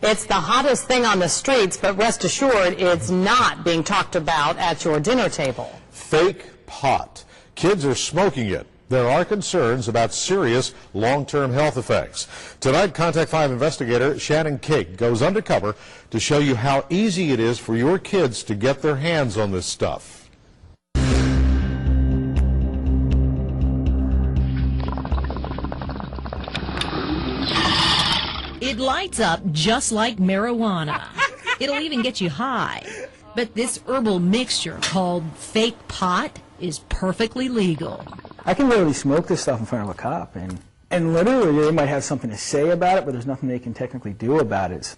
It's the hottest thing on the streets, but rest assured it's not being talked about at your dinner table. Fake pot. Kids are smoking it. There are concerns about serious long-term health effects. Tonight, Contact 5 investigator Shannon Cake goes undercover to show you how easy it is for your kids to get their hands on this stuff. It lights up just like marijuana. It'll even get you high. But this herbal mixture called fake pot is perfectly legal. I can literally smoke this stuff in front of a cop, and literally they might have something to say about it, but there's nothing they can technically do about it.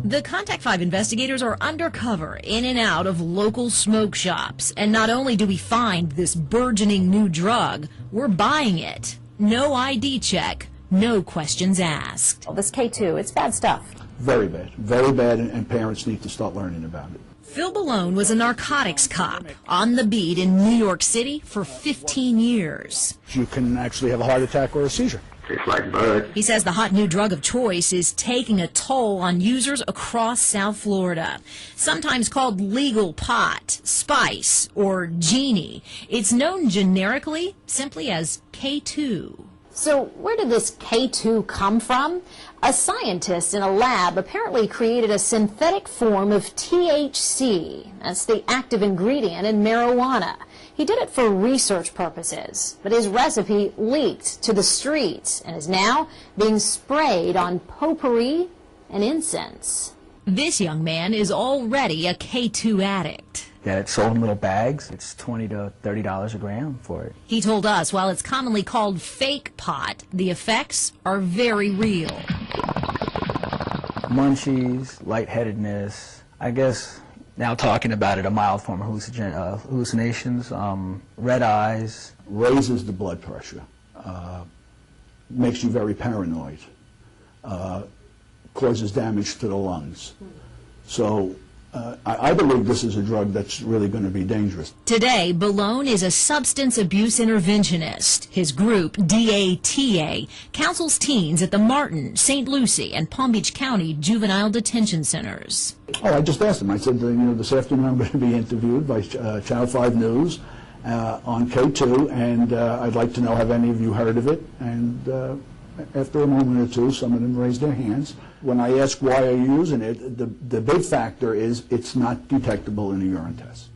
The Contact 5 investigators are undercover in and out of local smoke shops. And not only do we find this burgeoning new drug, we're buying it. No ID check, no questions asked. This K2, it's bad stuff. Very bad, and parents need to start learning about it. Phil Ballone was a narcotics cop on the beat in New York City for 15 years. You can actually have a heart attack or a seizure. Tastes like bud. He says the hot new drug of choice is taking a toll on users across South Florida. Sometimes called legal pot, spice, or genie. It's known generically simply as K2. So where did this K2 come from? A scientist in a lab apparently created a synthetic form of THC. That's the active ingredient in marijuana. He did it for research purposes, but his recipe leaked to the streets and is now being sprayed on potpourri and incense. This young man is already a K2 addict. Yeah, it's sold in little bags. It's $20 to $30 a gram for it. He told us while it's commonly called fake pot, the effects are very real. Munchies, lightheadedness, I guess now talking about it, a mild form of hallucinations, red eyes. Raises the blood pressure, makes you very paranoid, causes damage to the lungs. So I believe this is a drug that's really going to be dangerous. Today, Ballone is a substance abuse interventionist. His group, DATA, counsels teens at the Martin, St. Lucie, and Palm Beach County juvenile detention centers. Oh, I just asked him. I said, this afternoon I'm going to be interviewed by Channel 5 News on K2, and I'd like to know, have any of you heard of it? And after a moment or two, some of them raised their hands. When I ask why are you using it, the big factor is it's not detectable in a urine test.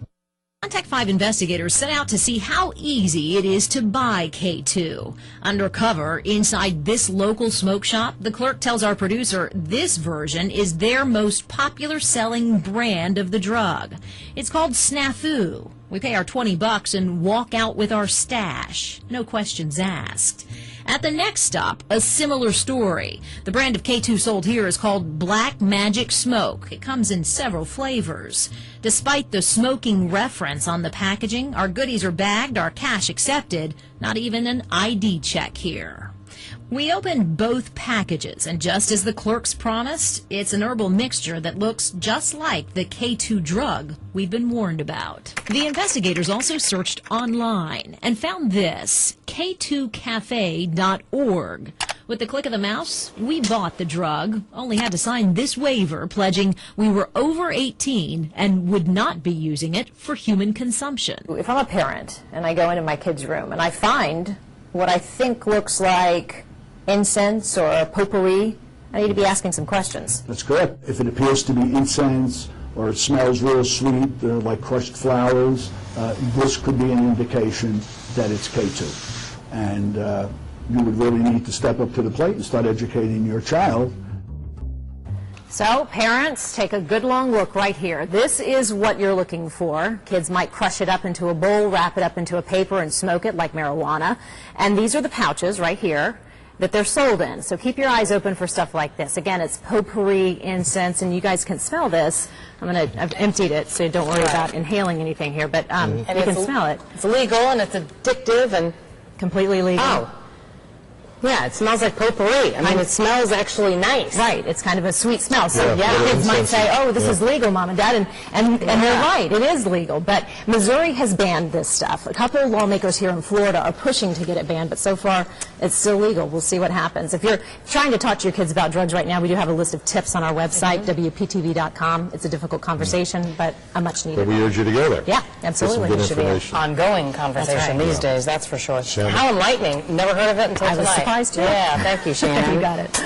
Contact 5 investigators set out to see how easy it is to buy K2. Undercover, inside this local smoke shop, the clerk tells our producer this version is their most popular selling brand of the drug. It's called Snafu. We pay our $20 and walk out with our stash. No questions asked. At the next stop, a similar story. The brand of K2 sold here is called Black Magic Smoke. It comes in several flavors. Despite the smoking reference on the packaging, our goodies are bagged, our cash accepted, not even an ID check here. We opened both packages, and just as the clerks promised, it's an herbal mixture that looks just like the K2 drug we've been warned about. The investigators also searched online and found this, k2cafe.org. With the click of the mouse, we bought the drug, only had to sign this waiver pledging we were over 18 and would not be using it for human consumption. If I'm a parent and I go into my kid's room and I find what I think looks like incense or potpourri, I need to be asking some questions. That's correct. If it appears to be incense or it smells real sweet, like crushed flowers, this could be an indication that it's K2. And you would really need to step up to the plate and start educating your child. So, parents, take a good long look right here. This is what you're looking for. Kids might crush it up into a bowl, wrap it up into a paper, and smoke it like marijuana. And these are the pouches right here that they're sold in. So keep your eyes open for stuff like this. Again, it's potpourri, incense, and you guys can smell this. I've emptied it, so don't worry about inhaling anything here, but you can smell it. It's legal and it's addictive and completely legal. Oh. Yeah, it smells like potpourri. I mean, it smells actually nice. Right, it's kind of a sweet smell. So Yeah, kids might say, oh, this is legal, Mom and Dad, and they're right, it is legal. But Missouri has banned this stuff. A couple of lawmakers here in Florida are pushing to get it banned, but so far it's still legal. We'll see what happens. If you're trying to talk to your kids about drugs right now, we do have a list of tips on our website, WPTV.com. It's a difficult conversation, but a much needed But we one. urge you to go there. Yeah, absolutely. Get It some should good be an information. ongoing conversation these days, that's for sure. Shannon. How enlightening. Never heard of it until I was tonight. surprised, too. Yeah, thank you, Shannon. You got it.